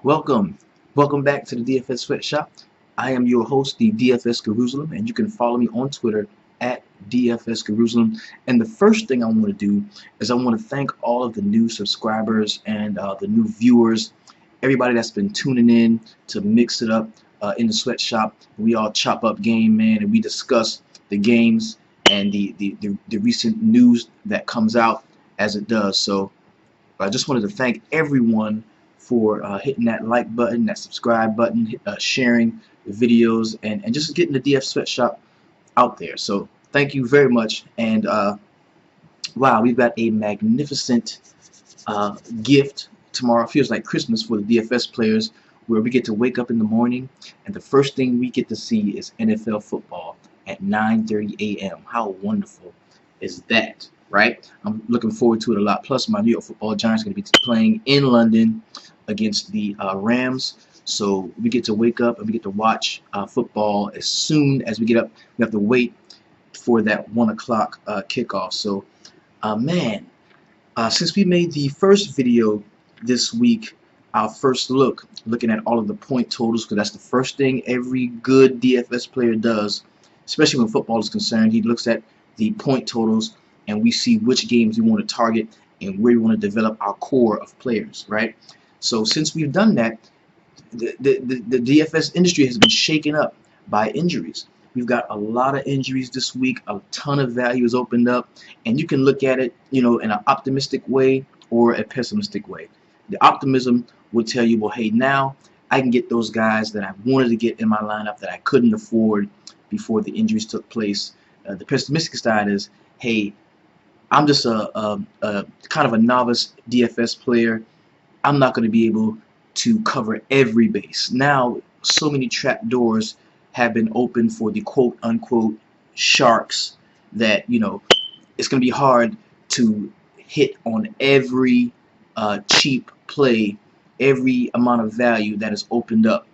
Welcome. Welcome back to the DFS Sweatshop. I am your host, the DFS Jerusalem, and you can follow me on Twitter at DFS Jerusalem. And the first thing I want to do is I want to thank all of the new subscribers and the new viewers, everybody that's been tuning in to mix it up in the sweatshop. We all chop up game, man, and we discuss the games and the recent news that comes out as it does. So I just wanted to thank everyone for hitting that like button, that subscribe button, sharing the videos, and just getting the DF Sweatshop out there. So thank you very much. And wow, we've got a magnificent gift tomorrow. Feels like Christmas for the DFS players, where we get to wake up in the morning and the first thing we get to see is NFL football at 9:30 a.m. How wonderful is that, right? I'm looking forward to it a lot. Plus, my New York Football Giants are going to be playing in London against the Rams. So we get to wake up and we get to watch football as soon as we get up. We have to wait for that 1 o'clock kickoff. So, man, since we made the first video this week, our first looking at all of the point totals, because that's the first thing every good DFS player does, especially when football is concerned. He looks at the point totals, and we see which games we want to target and where we want to develop our core of players, right? So since we've done that, the DFS industry has been shaken up by injuries. We've got a lot of injuries this week. A ton of value is opened up, and you can look at it, in an optimistic way or a pessimistic way. The optimism will tell you, well, hey, now I can get those guys that I wanted to get in my lineup that I couldn't afford before the injuries took place. The pessimistic side is, hey, I'm just a kind of a novice DFS player. I'm not going to be able to cover every base. Now, so many trap doors have been opened for the quote-unquote sharks that, it's going to be hard to hit on every cheap play, every amount of value that has opened up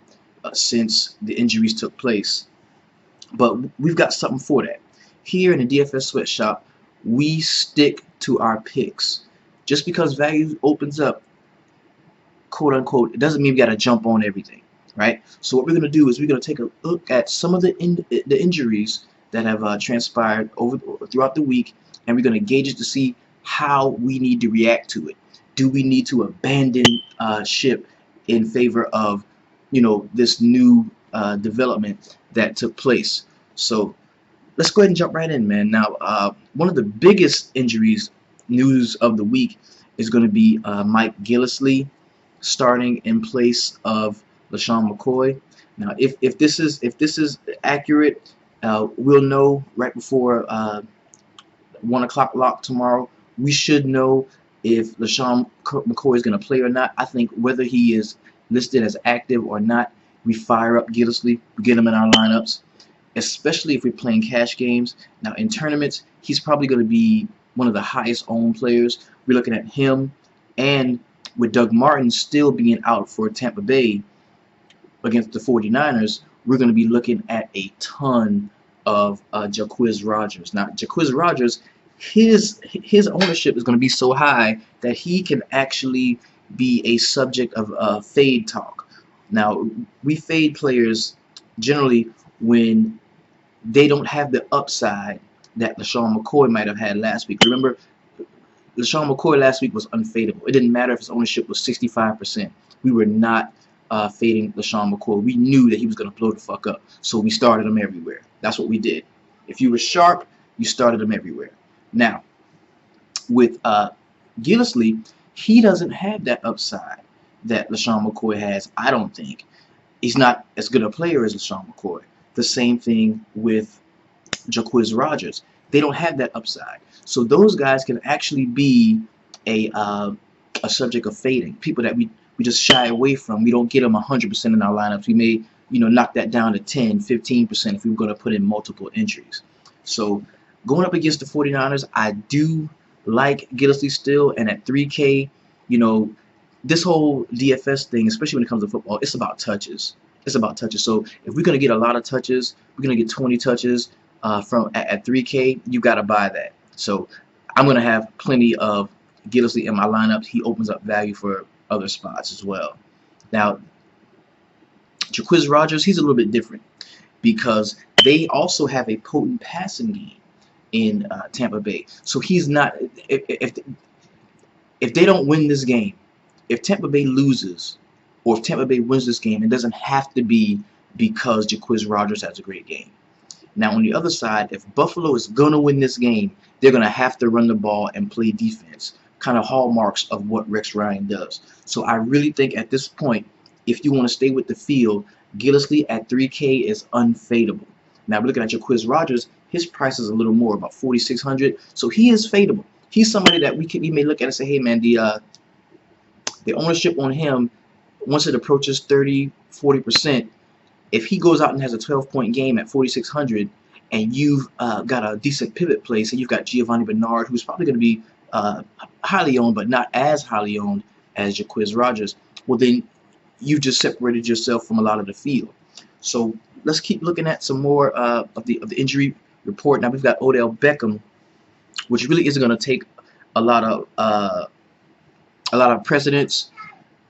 since the injuries took place. But we've got something for that. Here in the DFS Sweatshop, we stick to our picks. Just because value opens up, quote unquote, it doesn't mean we got to jump on everything, right? So what we're going to do is we're going to take a look at some of the injuries that have transpired throughout the week, and we're going to gauge it to see how we need to react to it. Do we need to abandon ship in favor of, this new development that took place? So let's go ahead and jump right in, man. Now, one of the biggest injuries news of the week is going to be Mike Gillislee starting in place of LeSean McCoy. Now, if this is accurate, we'll know right before 1 o'clock lock tomorrow. We should know if LeSean McCoy is going to play or not. I think whether he is listed as active or not, we fire up Gillislee, we get him in our lineups, especially if we're playing cash games. Now, in tournaments, he's probably going to be one of the highest owned players. We're looking at him, and with Doug Martin still being out for Tampa Bay against the 49ers, we're going to be looking at a ton of Jacquizz Rodgers. Now, Jacquizz Rodgers, his ownership is going to be so high that he can actually be a subject of fade talk. Now, we fade players generally when they don't have the upside that LeSean McCoy might have had last week. Remember, LeSean McCoy last week was unfadable. It didn't matter if his ownership was 65%. We were not fading LeSean McCoy. We knew that he was going to blow the fuck up, so we started him everywhere. That's what we did. If you were sharp, you started him everywhere. Now, with Gillislee, he doesn't have that upside that LeSean McCoy has, I don't think. He's not as good a player as LeSean McCoy. The same thing with Jacquizz Rodgers. They don't have that upside. So those guys can actually be a subject of fading. People that we just shy away from. We don't get them 100% in our lineups. We may, knock that down to 10, 15% if we were going to put in multiple entries. So going up against the 49ers, I do like Gillislee still. And at 3K, this whole DFS thing, especially when it comes to football, it's about touches. It's about touches. So if we're going to get a lot of touches, we're going to get 20 touches from at 3K, you got to buy that. So I'm going to have plenty of Gillislee in my lineups. He opens up value for other spots as well. Now, Jacquizz Rodgers, he's a little bit different because they also have a potent passing game in Tampa Bay. So he's not. If they don't win this game, if Tampa Bay loses, or if Tampa Bay wins this game, it doesn't have to be because Jacquizz Rodgers has a great game. Now, on the other side, if Buffalo is going to win this game, they're going to have to run the ball and play defense, kind of hallmarks of what Rex Ryan does. So I really think at this point, if you want to stay with the field, Gillislee at 3K is unfadable. Now, we're looking at Jacquizz Rodgers. His price is a little more, about 4,600. So he is fadable. He's somebody that we may look at and say, hey, man, the ownership on him, once it approaches 30, 40%, if he goes out and has a 12-point game at 4,600 and you've got a decent pivot play, so you've got Giovanni Bernard, who's probably going to be highly owned, but not as highly owned as Jacquizz Rodgers, well, then you've just separated yourself from a lot of the field. So let's keep looking at some more of the injury report. Now we've got Odell Beckham, which really isn't going to take a lot of precedence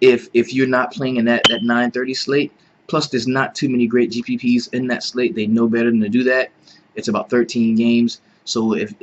if you're not playing in that 9:30 slate. Plus, there's not too many great GPPs in that slate. They know better than to do that. It's about 13 games. So if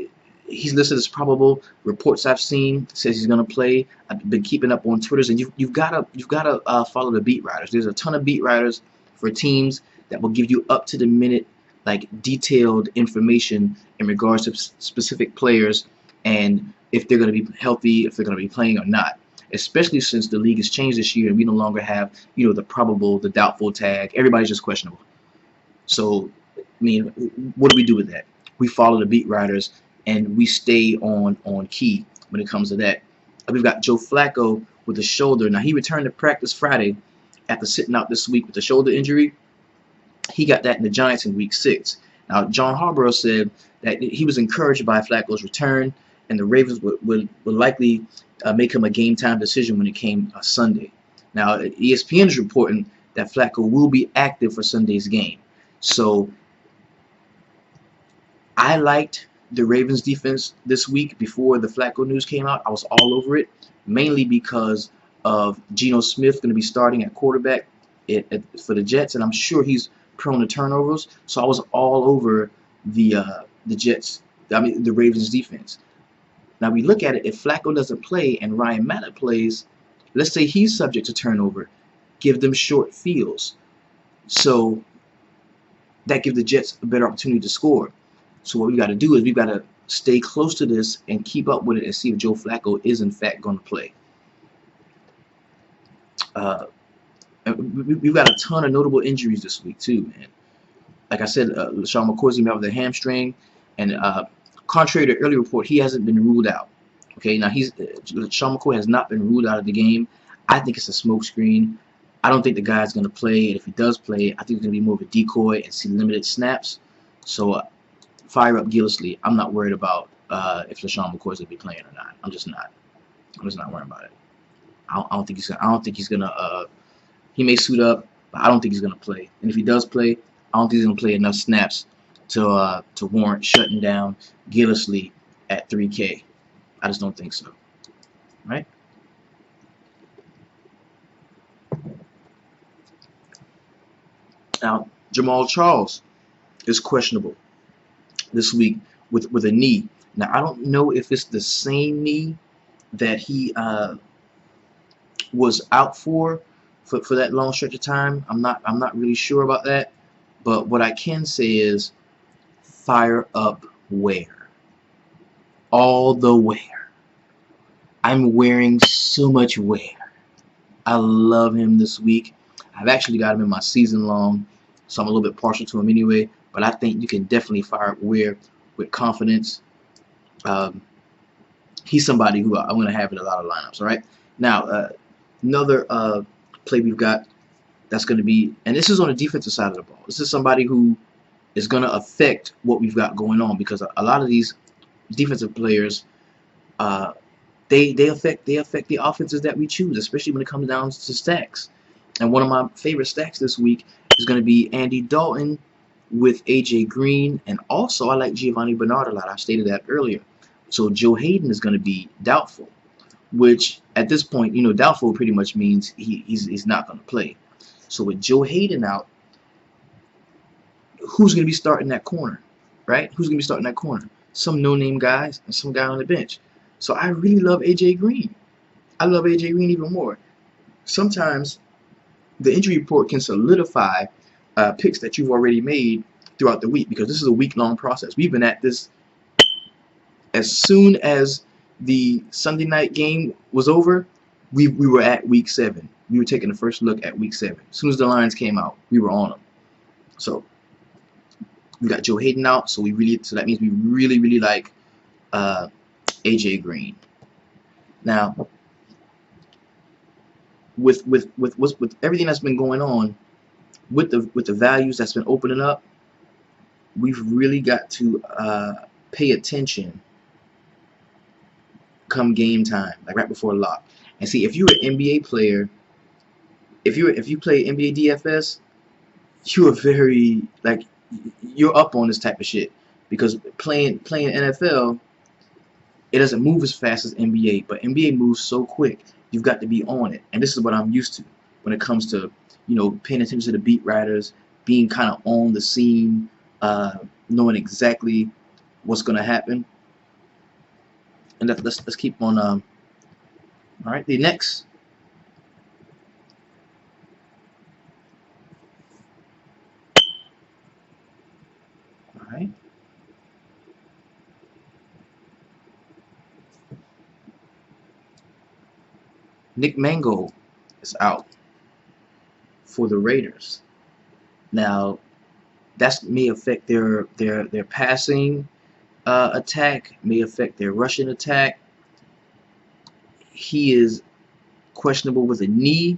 he's listed as probable, reports I've seen says he's going to play. I've been keeping up on Twitter, and you've got to follow the beat writers. There's a ton of beat writers for teams that will give you up to the minute, like detailed information in regards to specific players and if they're going to be healthy, if they're going to be playing or not. Especially since the league has changed this year and we no longer have, the probable, the doubtful tag. Everybody's just questionable. So, I mean, what do we do with that? We follow the beat writers and we stay on key when it comes to that. We've got Joe Flacco with a shoulder. Now, he returned to practice Friday after sitting out this week with a shoulder injury. He got that in the Giants in week 6. Now, John Harbaugh said that he was encouraged by Flacco's return and the Ravens would likely make him a game-time decision when it came Sunday. Now, ESPN is reporting that Flacco will be active for Sunday's game. So, I liked the Ravens defense this week before the Flacco news came out. I was all over it, mainly because of Geno Smith going to be starting at quarterback for the Jets, and I'm sure he's prone to turnovers. So I was all over the Ravens defense. Now we look at it, if Flacco doesn't play and Ryan Mallett plays, let's say he's subject to turnover, give them short fields. So that gives the Jets a better opportunity to score. So what we got to do is we've got to stay close to this and keep up with it and see if Joe Flacco is in fact going to play. We've got a ton of notable injuries this week too, man. Like I said, LeSean McCoy's out with a hamstring, and contrary to early report, he hasn't been ruled out. Okay, now LeSean McCoy has not been ruled out of the game. I think it's a smokescreen. I don't think the guy's going to play, and if he does play, I think it's going to be more of a decoy and see limited snaps. So fire up Gillislee. I'm not worried about if LeSean McCoy's going to be playing or not. I'm just not worried about it. I don't think he's gonna. He may suit up, but I don't think he's gonna play. And if he does play, I don't think he's gonna play enough snaps to warrant shutting down Gillislee at 3K. I just don't think so. Right? Now, Jamal Charles is questionable this week with a knee. Now, I don't know if it's the same knee that he was out for that long stretch of time. I'm not really sure about that. But what I can say is fire up Ware. All the Ware. I'm wearing so much Ware. I love him this week. I've actually got him in my season long, so I'm a little bit partial to him anyway. But I think you can definitely fire up Ware with confidence. He's somebody who I'm going to have in a lot of lineups. All right. Now, another play we've got that's going to be, and this is on the defensive side of the ball. This is somebody who is going to affect what we've got going on, because a lot of these defensive players, they affect the offenses that we choose, especially when it comes down to stacks. And one of my favorite stacks this week is going to be Andy Dalton with AJ Green, and also I like Giovanni Bernard a lot. I stated that earlier. So Joe Hayden is going to be doubtful, which at this point, you know, doubtful pretty much means he's not going to play. So with Joe Hayden out, who's going to be starting that corner, right? Who's going to be starting that corner? Some no-name guys and some guy on the bench. So I really love AJ Green. I love AJ Green even more. Sometimes the injury report can solidify picks that you've already made throughout the week, because this is a week-long process. We've been at this as soon as the Sunday night game was over. We were at week 7. We were taking the first look at week 7. As soon as the lines came out, we were on them. So we got Joe Hayden out, so that means we really like AJ Green. Now, with everything that's been going on, with the values that's been opening up, we've really got to pay attention come game time, like right before lock. And see, if you're an NBA player, if you play NBA DFS, you are very, like, you're up on this type of shit, because playing NFL, it doesn't move as fast as NBA, but NBA moves so quick. You've got to be on it, and this is what I'm used to when it comes to, you know, paying attention to the beat writers, being kind of on the scene, knowing exactly what's going to happen. And let's keep on. All right, the next. All right. Nick Mangold is out for the Raiders. Now, that may affect their passing attack, may affect their rushing attack. He is questionable with a knee.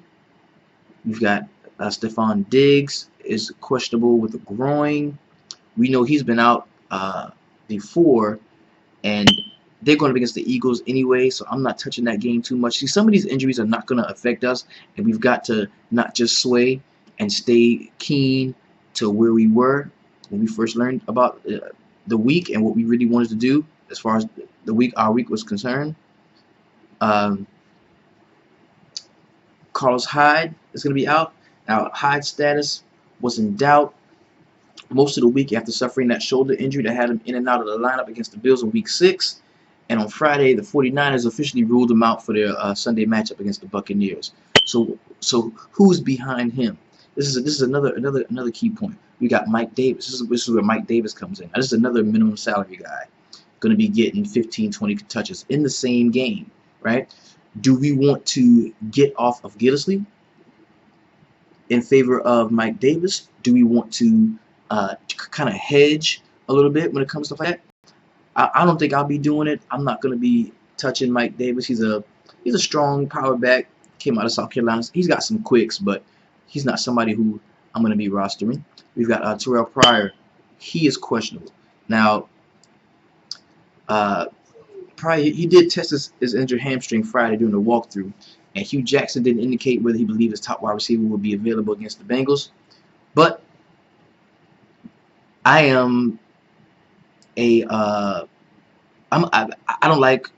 We've got Stephon Diggs is questionable with a groin. We know he's been out before, and they're going to be against the Eagles anyway, so I'm not touching that game too much. See, some of these injuries are not going to affect us, and we've got to not just sway and stay keen to where we were when we first learned about the week and what we really wanted to do as far as our week was concerned. Carlos Hyde is going to be out. Now, Hyde's status was in doubt most of the week after suffering that shoulder injury that had him in and out of the lineup against the Bills in Week 6. And on Friday, the 49ers officially ruled him out for their Sunday matchup against the Buccaneers. So who's behind him? This is another key point. We got Mike Davis. This is where Mike Davis comes in. Now, this is another minimum salary guy, going to be getting 15, 20 touches in the same game, right? Do we want to get off of Gillislee in favor of Mike Davis? Do we want to kind of hedge a little bit when it comes to stuff like that? I don't think I'll be doing it. I'm not going to be touching Mike Davis. He's a strong power back. Came out of South Carolina. He's got some quicks, but he's not somebody who I'm going to be rostering. We've got Terrell Pryor. He is questionable. Now, Pryor, he did test his injured hamstring Friday during the walkthrough, and Hugh Jackson didn't indicate whether he believed his top wide receiver would be available against the Bengals. But I am I don't like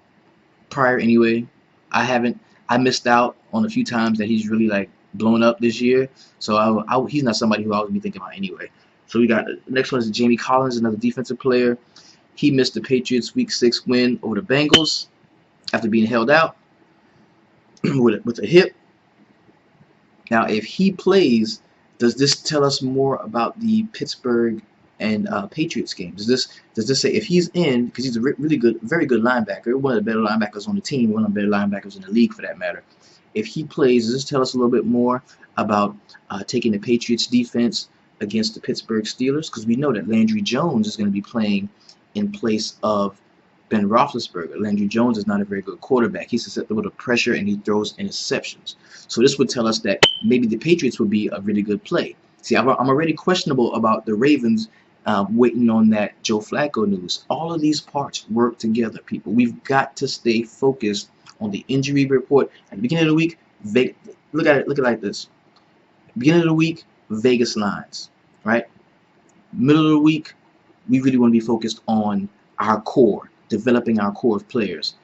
Pryor anyway. I missed out on a few times that he's really like blown up this year. So he's not somebody who I would be thinking about anyway. So we got the next one is Jamie Collins, another defensive player. He missed the Patriots Week 6 win over the Bengals after being held out with a hip. Now, if he plays, does this tell us more about the Pittsburgh and Patriots game? Does this say if he's in, because he's a very good linebacker, one of the better linebackers on the team, one of the better linebackers in the league for that matter. If he plays, does this tell us a little bit more about taking the Patriots defense against the Pittsburgh Steelers? Because we know that Landry Jones is going to be playing in place of Ben Roethlisberger. Landry Jones is not a very good quarterback. He's susceptible to pressure and he throws interceptions. So this would tell us that maybe the Patriots would be a really good play. See, I'm already questionable about the Ravens waiting on that Joe Flacco news. All of these parts work together, people. We've got to stay focused on the injury report. At the beginning of the week, look at it like this. Beginning of the week, Vegas lines, right? Middle of the week, we really want to be focused on our core, developing our core of players.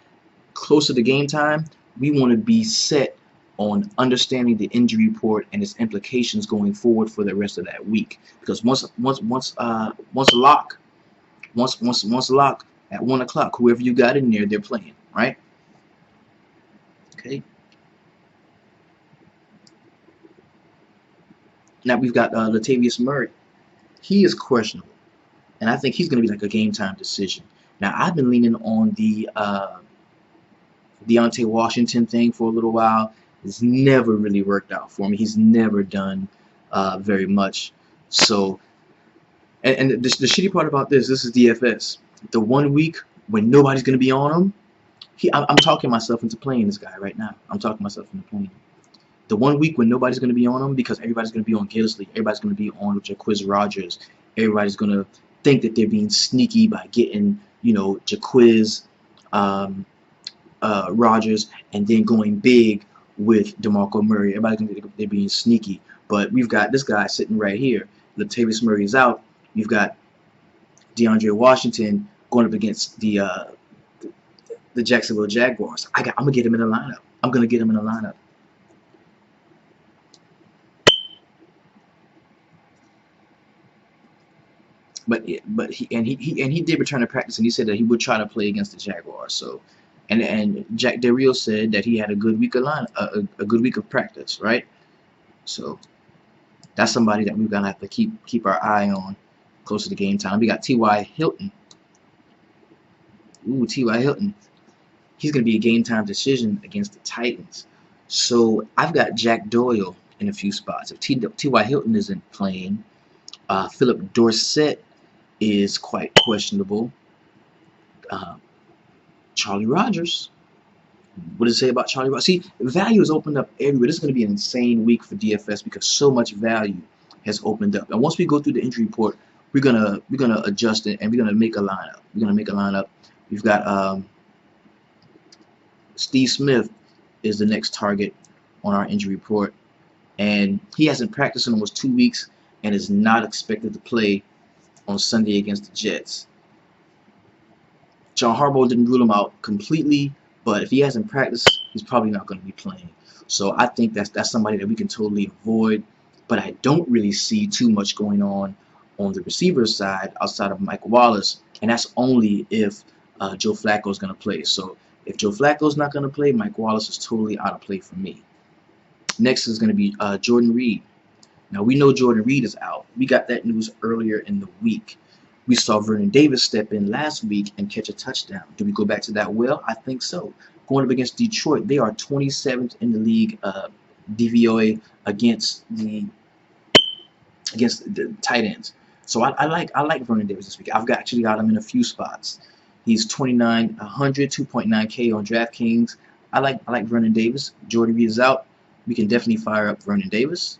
Closer to game time, we want to be set on understanding the injury report and its implications going forward for the rest of that week. Because once lock at 1 o'clock, whoever you got in there, they're playing, right? Okay. Now we've got Latavius Murray. He is questionable, and I think he's going to be like a game time decision. Now I've been leaning on the Deontay Washington thing for a little while. It's never really worked out for me. He's never done very much. So, and the shitty part about this is DFS. The 1 week when nobody's going to be on him, I'm talking myself into playing this guy right now. I'm talking myself into playing him. The 1 week when nobody's going to be on him because everybody's going to be on Gillislee, everybody's going to be on Jacquizz Rodgers, everybody's going to think that they're being sneaky by getting, Jacquizz Rodgers and then going big with DeMarco Murray. Everybody's going to think they're being sneaky. But we've got this guy sitting right here. Latavius Murray is out. You've got DeAndre Washington going up against the Jacksonville Jaguars. I'm going to get him in the lineup. I'm going to get him in the lineup. But he did return to practice, and he said that he would try to play against the Jaguars. So, and Jack Del Rio said that he had a good week of a good week of practice, right? So that's somebody that we're gonna have to keep our eye on closer to game time. We got T.Y. Hilton. Ooh, T.Y. Hilton. He's gonna be a game time decision against the Titans. So I've got Jack Doyle in a few spots. If T.Y. Hilton isn't playing, Philip Dorsett is quite questionable. Charlie Rogers. What does it say about Charlie Rogers? See, value has opened up everywhere. This is going to be an insane week for DFS because so much value has opened up. And once we go through the injury report, we're gonna adjust it and we're gonna make a lineup. We've got Steve Smith is the next target on our injury report, and he hasn't practiced in almost 2 weeks and is not expected to play on Sunday against the Jets. John Harbaugh didn't rule him out completely, but if he hasn't practiced, he's probably not going to be playing. So I think that's somebody that we can totally avoid. But I don't really see too much going on the receiver side outside of Mike Wallace, and that's only if Joe Flacco is going to play. So if Joe Flacco is not going to play, Mike Wallace is totally out of play for me. Next is going to be Jordan Reed. Now, we know Jordan Reed is out. We got that news earlier in the week. We saw Vernon Davis step in last week and catch a touchdown. Do we go back to that well? I think so. Going up against Detroit, they are 27th in the league DVOA against the tight ends. So I like Vernon Davis this week. I've actually got him in a few spots. He's 2,900, 2.9K on DraftKings. I like Vernon Davis. Jordan Reed is out. We can definitely fire up Vernon Davis.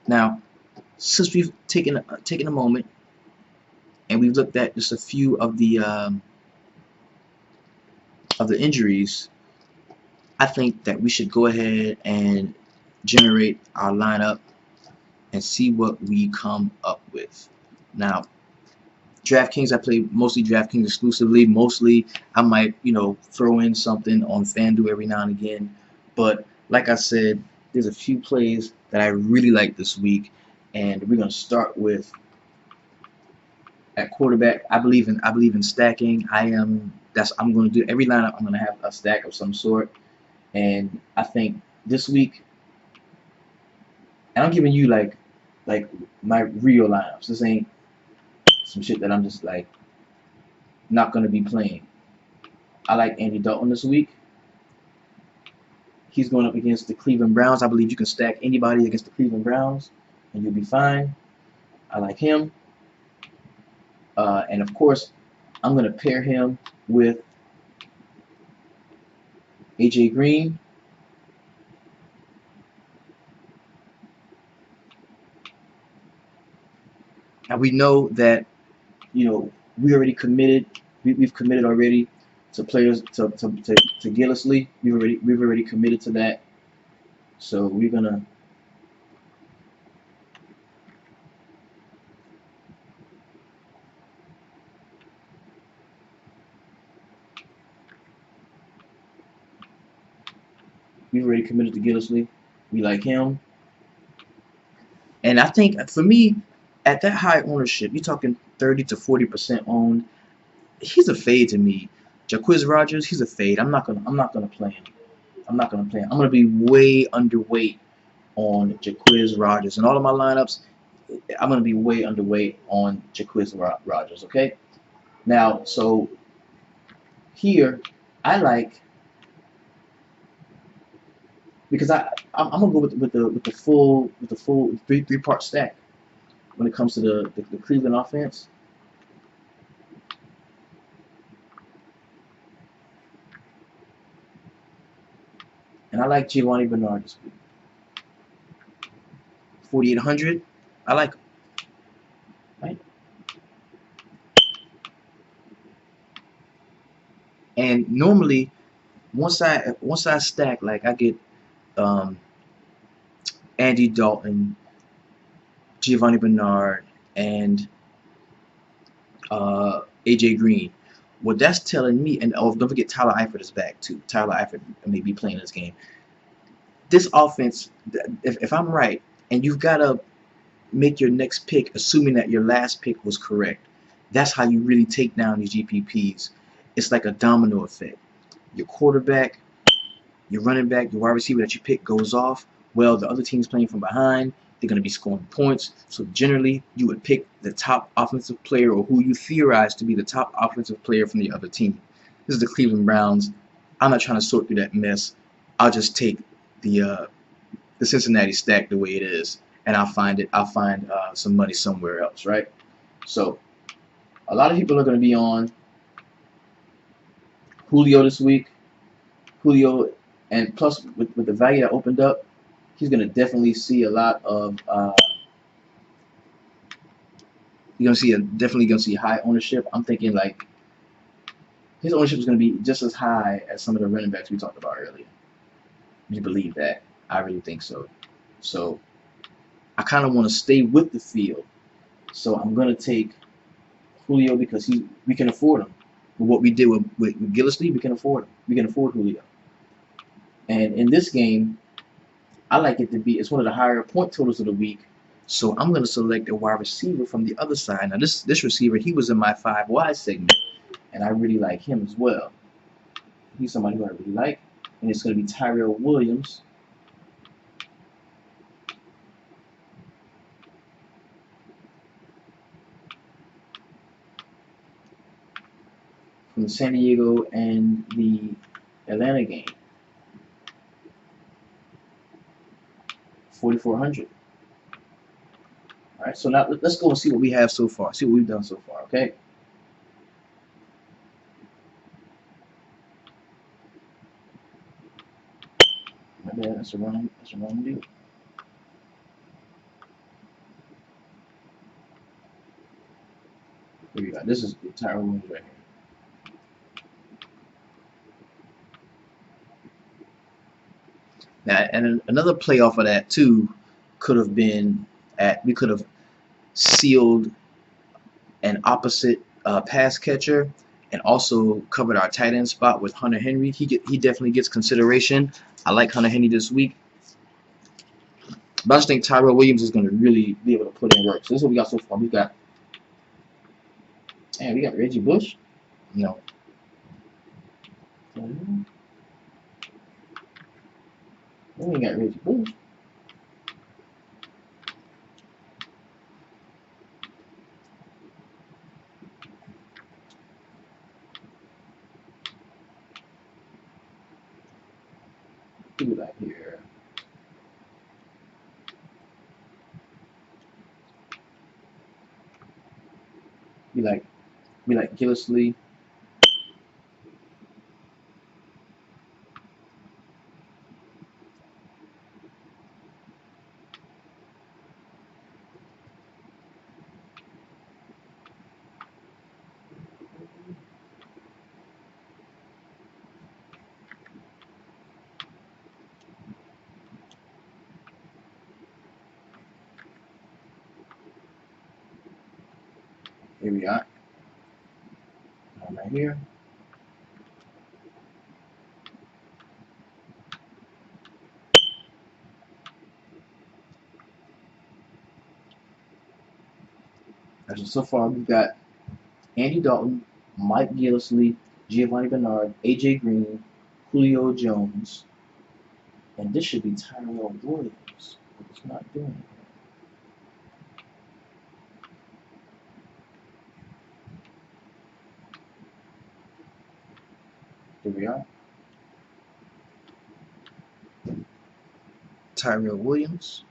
Now, since we've taken a moment and we've looked at just a few of the injuries, I think that we should go ahead and generate our lineup and see what we come up with. Now, DraftKings, I play mostly DraftKings exclusively. Mostly, I might throw in something on FanDuel every now and again. But like I said, there's a few plays that I really like this week, and we're gonna start with at quarterback. I believe in stacking. I'm gonna do every lineup. I'm gonna have a stack of some sort, and I think this week, and I'm giving you like my real lineups. This ain't some shit that I'm just like not gonna be playing. I like Andy Dalton this week. He's going up against the Cleveland Browns. I believe you can stack anybody against the Cleveland Browns, and you'll be fine. I like him. And of course, I'm going to pair him with AJ Green. And we know that, we already committed. We've committed already to players to Gillislee. We've already committed to that. So we're gonna We've already committed to Gillislee. We like him. And I think for me, at that high ownership, you're talking 30 to 40% owned. He's a fade to me. Jacquizz Rodgers, he's a fade. I'm not gonna play him. I'm not gonna play him. I'm gonna be way underweight on Jacquizz Rodgers. In all of my lineups, I'm gonna be way underweight on Jacquizz Rodgers. Okay. Now, so here, I like because I'm gonna go with the full three-part stack when it comes to the Cleveland offense. And I like Giovanni Bernard this week. 4,800. I like him, right? And normally, once I stack, like I get um, Andy Dalton, Giovanni Bernard, and AJ Green. What that's telling me, and oh, don't forget Tyler Eifert is back too. Tyler Eifert may be playing this game. This offense, if I'm right, and you've got to make your next pick, assuming that your last pick was correct. That's how you really take down these GPPs. It's like a domino effect. Your quarterback, your running back, your wide receiver that you pick goes off. Well, the other team's playing from behind. They're going to be scoring points. So generally, you would pick the top offensive player or who you theorize to be the top offensive player from the other team. This is the Cleveland Browns. I'm not trying to sort through that mess. I'll just take the Cincinnati stack the way it is, and I'll find some money somewhere else, right? So a lot of people are going to be on Julio this week. Julio, and plus with the value that opened up, he's going to definitely see a lot of. You're going to see definitely going to see high ownership. I'm thinking like his ownership is going to be just as high as some of the running backs we talked about earlier. You believe that? I really think so. So I kind of want to stay with the field. So I'm going to take Julio because we can afford him. With what we did with Gillislee, we can afford him. We can afford Julio. And in this game, I like it to be, it's one of the higher point totals of the week. So I'm going to select a wide receiver from the other side. Now this receiver, he was in my 5 wide segment, and I really like him as well. He's somebody who I really like, and it's going to be Tyrell Williams. From the San Diego and the Atlanta game. 4,400. All right, so now let's go and see what we have so far. See what we've done so far, okay? My bad, that's the wrong deal. Here we go. This is the Tyrell Williams right here. Now, and another play off of that too could have been we could have sealed an opposite pass catcher and also covered our tight end spot with Hunter Henry. He definitely gets consideration. I like Hunter Henry this week, but I just think Tyrell Williams is going to really be able to put in work. So this is what we got so far. We got Reggie Bush. No. We ain't got Reggie Bush. Who we got here? We like Gillislee. Here we are. Right here. So far we've got Andy Dalton, Mike Gillislee, Giovanni Bernard, AJ Green, Julio Jones, and this should be Tyrell Williams, but it's not doing it. Here we are. Tyrell Williams.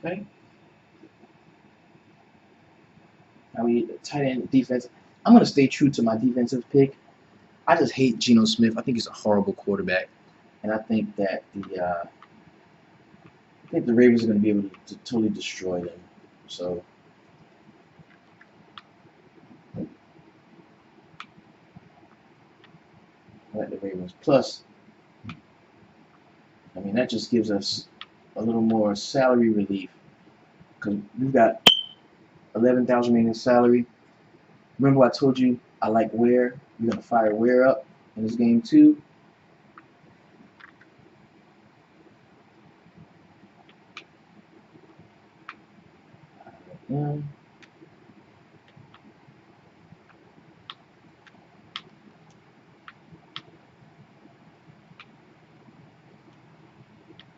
Okay. Now we tight end defense. I'm gonna stay true to my defensive pick. I just hate Geno Smith. I think he's a horrible quarterback, and I think that the Ravens are gonna be able to totally destroy them. So. I like the Ravens. Plus, I mean, that just gives us a little more salary relief because we've got $11,000 in salary. Remember I told you I like Ware. We're gonna fire Ware up in this game too.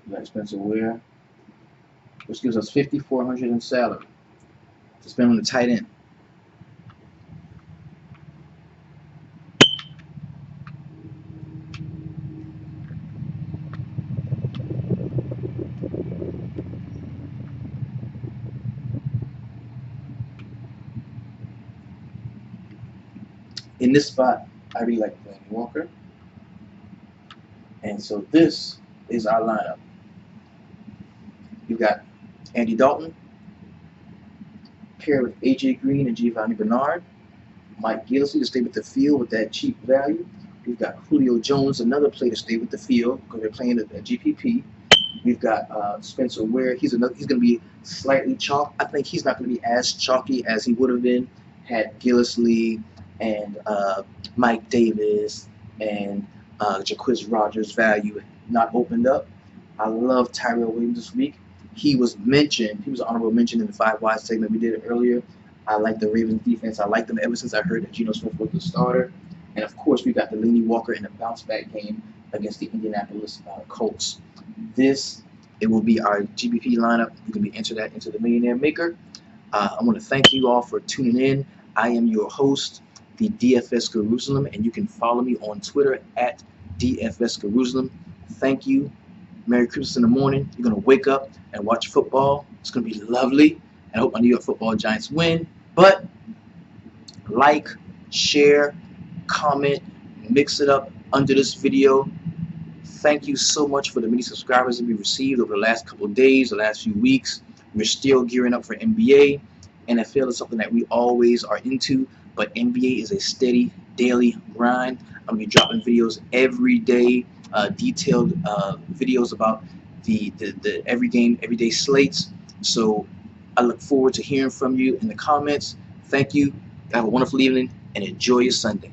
We got Spencer Ware, which gives us $5,400 in salary to spend on the tight end. In this spot, I really like Delaney Walker. And so this is our lineup. You've got Andy Dalton, paired with AJ Green and Giovanni Bernard. Mike Gillislee to stay with the field with that cheap value. We've got Julio Jones, another player to stay with the field because they're playing at GPP. We've got Spencer Ware. He's going to be slightly chalk. I think he's not going to be as chalky as he would have been had Gillislee and Mike Davis and Jacquizz Rodgers' value not opened up. I love Tyrell Williams this week. He was mentioned. He was an honorable mention in the 5 Wide segment we did earlier. I like the Ravens defense. I like them ever since I heard that Geno Smith was the starter. And of course, we got Delaney Walker in a bounce back game against the Indianapolis Colts. It will be our GBP lineup. You can be entered that into the Millionaire Maker. I want to thank you all for tuning in. I am your host, the DFS Jerusalem, and you can follow me on Twitter at DFS Jerusalem. Thank you. Merry Christmas in the morning. You're going to wake up and watch football. It's going to be lovely. I hope my New York Football Giants win. But like, share, comment, mix it up under this video. Thank you so much for the many subscribers that we received over the last couple of days, the last few weeks. We're still gearing up for NBA. NFL is something that we always are into, but NBA is a steady, daily grind. I'm going to be dropping videos every day, detailed videos about the every game, everyday slates. So I look forward to hearing from you in the comments. Thank you. Have a wonderful evening and enjoy your Sunday.